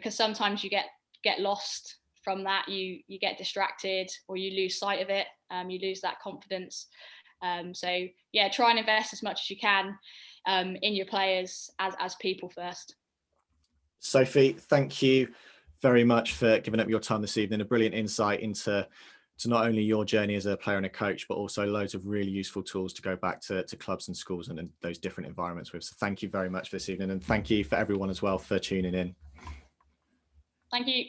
sometimes you get lost from that. You get distracted, or you lose sight of it. You lose that confidence. So yeah, try and invest as much as you can in your players as people first. Sophie, thank you very much for giving up your time this evening. A brilliant insight into not only your journey as a player and a coach, but also loads of really useful tools to go back to clubs and schools and those different environments with. So thank you very much for this evening, and thank you for everyone as well for tuning in. Thank you.